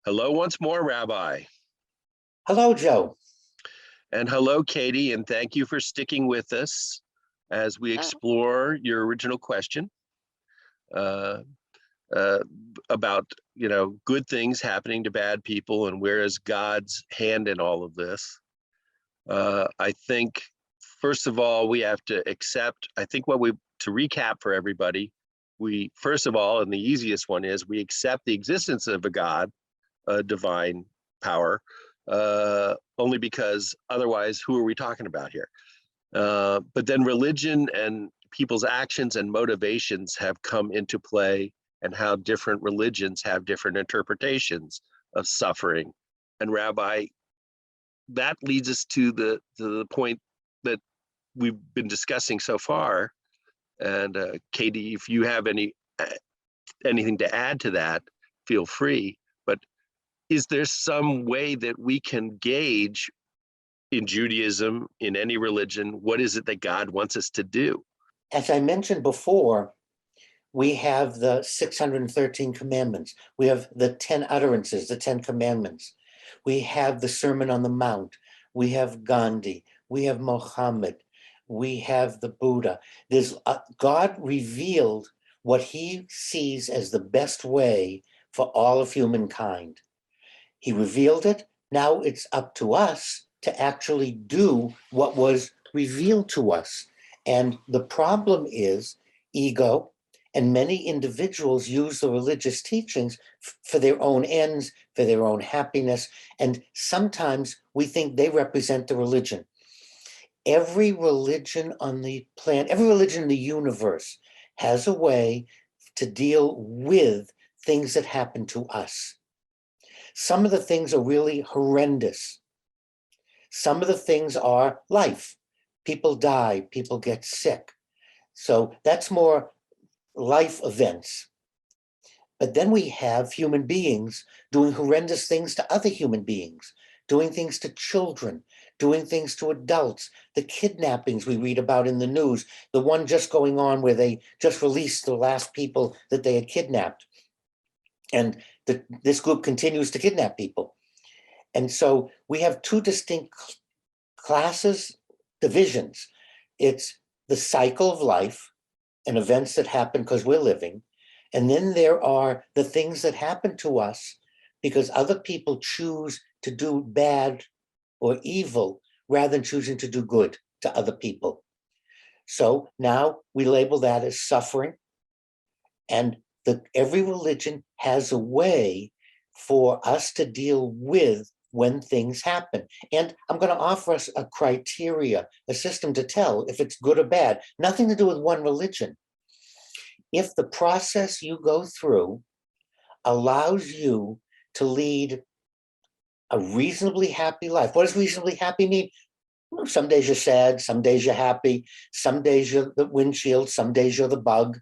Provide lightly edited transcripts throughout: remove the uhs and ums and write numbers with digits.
Hello once more, Rabbi. Hello, Joe. And hello, Katie, and thank you for sticking with us as we explore your original question uh, uh, about, good things happening to bad people and where is God's hand in all of this. I think, first of all, we have to accept, to recap for everybody, we, first of all, and the easiest one is we accept the existence of a God, a divine power, only because otherwise, who are we talking about here? But then religion and people's actions and motivations have come into play, and how different religions have different interpretations of suffering. And Rabbi, that leads us to the point that we've been discussing so far. And Katie, if you have anything to add to that, feel free. But is there some way that we can gauge in Judaism, in any religion, what is it that God wants us to do? As I mentioned before, we have the 613 commandments. We have the 10 utterances, the 10 commandments. We have the Sermon on the Mount. We have Gandhi. We have Mohammed. We have the Buddha. God revealed what he sees as the best way for all of humankind. He revealed it. Now it's up to us to actually do what was revealed to us. And the problem is ego, and many individuals use the religious teachings for their own ends, for their own happiness, and sometimes we think they represent the religion. Every religion on the planet, every religion in the universe has a way to deal with things that happen to us. Some of the things are really horrendous. Some of the things are life. People die, people get sick. So that's more life events. But then we have human beings doing horrendous things to other human beings, doing things to children, doing things to adults, the kidnappings we read about in the news, the one just going on where they just released the last people that they had kidnapped. And this group continues to kidnap people. And so we have two distinct classes, divisions. It's the cycle of life and events that happen because we're living. And then there are the things that happen to us because other people choose to do bad or evil rather than choosing to do good to other people. So now we label that as suffering. And every religion has a way for us to deal with when things happen. And I'm going to offer us a criteria, a system to tell if it's good or bad, nothing to do with one religion. If the process you go through allows you to lead a reasonably happy life. What does reasonably happy mean? Well, some days you're sad, some days you're happy, some days you're the windshield, some days you're the bug.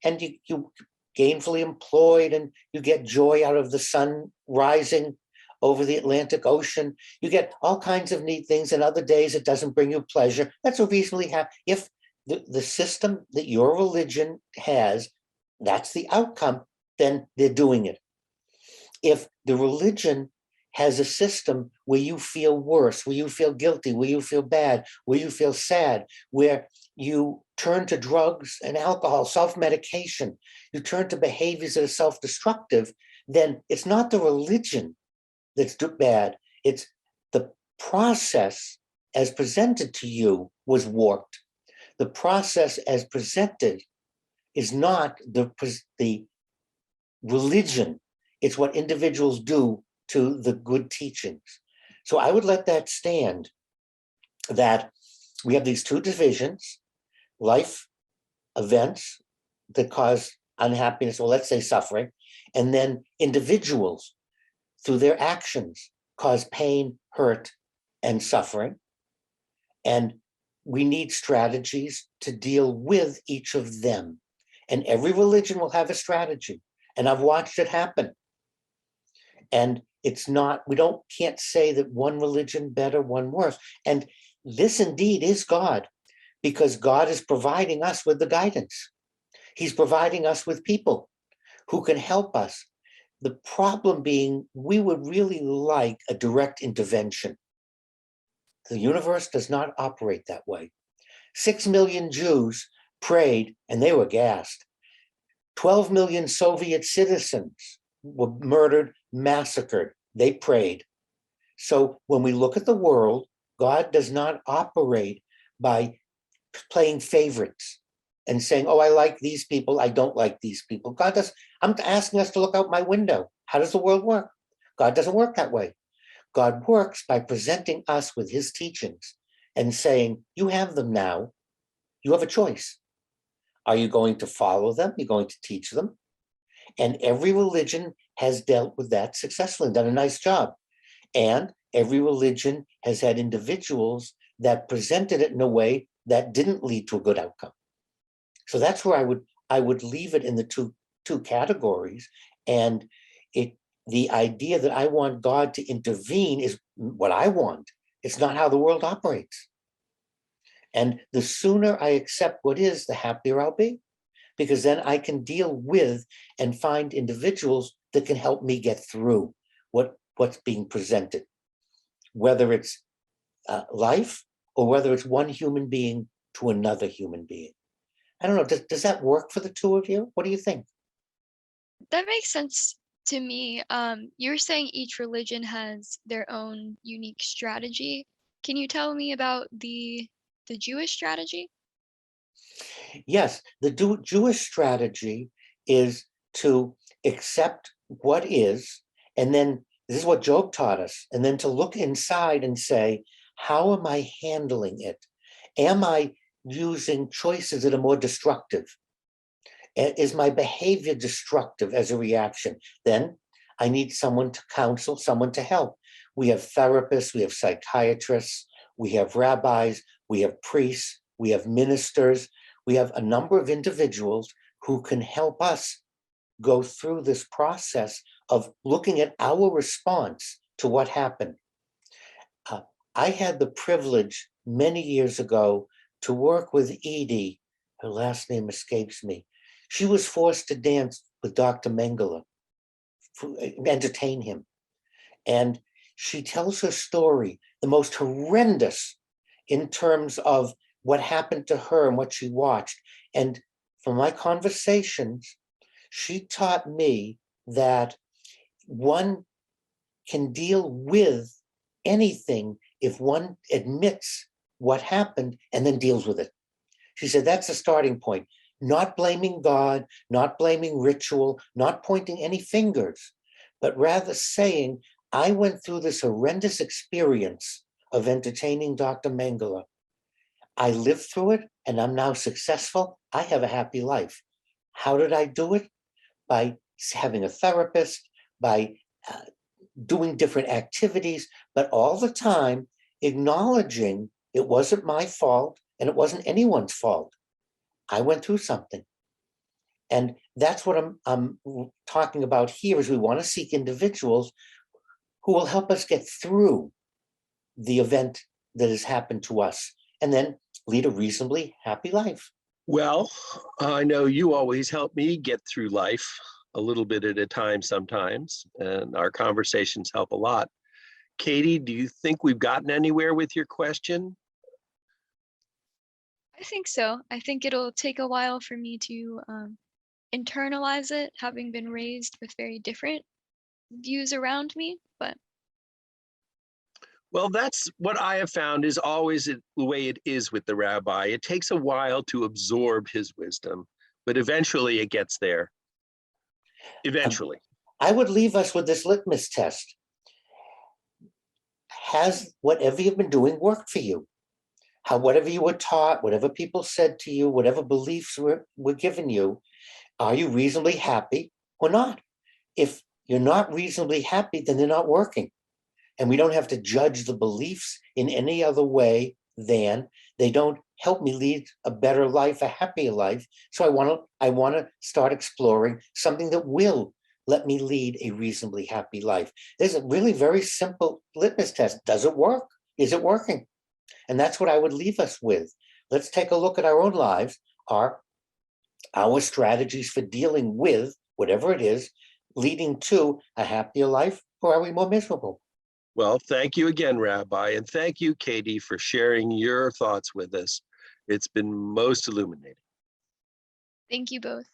And you gainfully employed and you get joy out of the sun rising over the Atlantic Ocean. You get all kinds of neat things, and other days it doesn't bring you pleasure. That's a reasonably happy. If the system that your religion has, that's the outcome, then they're doing it. If the religion has a system where you feel worse, where you feel guilty, where you feel bad, where you feel sad, where you turn to drugs and alcohol, self-medication, you turn to behaviors that are self-destructive, then it's not the religion that's bad. It's the process as presented to you was warped. The process as presented is not the religion. It's what individuals do to the good teachings. So I would let that stand, that we have these two divisions, life events that cause unhappiness, or let's say suffering, and then individuals through their actions cause pain, hurt, and suffering. And we need strategies to deal with each of them. And every religion will have a strategy. And I've watched it happen. And it's not, can't say that one religion better, one worse. And this indeed is God, because God is providing us with the guidance. He's providing us with people who can help us. The problem being, we would really like a direct intervention. The universe does not operate that way. 6 million Jews prayed and they were gassed. 12 million Soviet citizens were murdered, massacred. They prayed. So when we look at the world, God does not operate by playing favorites and saying, oh, I like these people, I don't like these people. God does. I'm asking us to look out my window. How does the world work? God doesn't work that way. God works by presenting us with his teachings and saying, you have them now. You have a choice. Are you going to follow them? You're going to teach them? And every religion has dealt with that successfully and done a nice job. And every religion has had individuals that presented it in a way that didn't lead to a good outcome. So that's where I would leave it in the two categories. And the idea that I want God to intervene is what I want. It's not how the world operates. And the sooner I accept what is, the happier I'll be, because then I can deal with and find individuals that can help me get through what's being presented, whether it's life or whether it's one human being to another human being. I don't know, does that work for the two of you? What do you think? That makes sense to me. You're saying each religion has their own unique strategy. Can you tell me about the Jewish strategy? Yes, the Jewish strategy is to accept what is, and then this is what Job taught us, and then to look inside and say, how am I handling it? Am I using choices that are more destructive? Is my behavior destructive as a reaction? Then I need someone to counsel, someone to help. We have therapists, we have psychiatrists, we have rabbis, we have priests, we have ministers, we have a number of individuals who can help us go through this process of looking at our response to what happened. I had the privilege many years ago to work with Edie, her last name escapes me. She was forced to dance with Dr. Mengele, entertain him. And she tells her story, the most horrendous in terms of what happened to her and what she watched. And from my conversations, she taught me that one can deal with anything if one admits what happened and then deals with it. She said that's a starting point. Not blaming God, not blaming ritual, not pointing any fingers, but rather saying, I went through this horrendous experience of entertaining Dr. Mengele. I lived through it and I'm now successful. I have a happy life. How did I do it? By having a therapist, by doing different activities, but all the time acknowledging it wasn't my fault and it wasn't anyone's fault. I went through something. And that's what I'm talking about here is we want to seek individuals who will help us get through the event that has happened to us and then lead a reasonably happy life. Well, I know you always help me get through life a little bit at a time sometimes, and our conversations help a lot. Katie, do you think we've gotten anywhere with your question? I think so. I think it'll take a while for me to internalize it, having been raised with very different views around me, but Well, that's what I have found is always the way it is with the rabbi. It takes a while to absorb his wisdom, but eventually it gets there. Eventually. I would leave us with this litmus test. Has whatever you've been doing worked for you? Whatever you were taught, whatever people said to you, whatever beliefs were given you, are you reasonably happy or not? If you're not reasonably happy, then they're not working. And we don't have to judge the beliefs in any other way than they don't help me lead a better life, a happier life. So I want to start exploring something that will let me lead a reasonably happy life. There's a really very simple litmus test. Does it work? Is it working? And that's what I would leave us with. Let's take a look at our own lives, our strategies for dealing with whatever it is. leading to a happier life, or are we more miserable? Well, thank you again, Rabbi, and thank you, Katie, for sharing your thoughts with us. It's been most illuminating. Thank you both.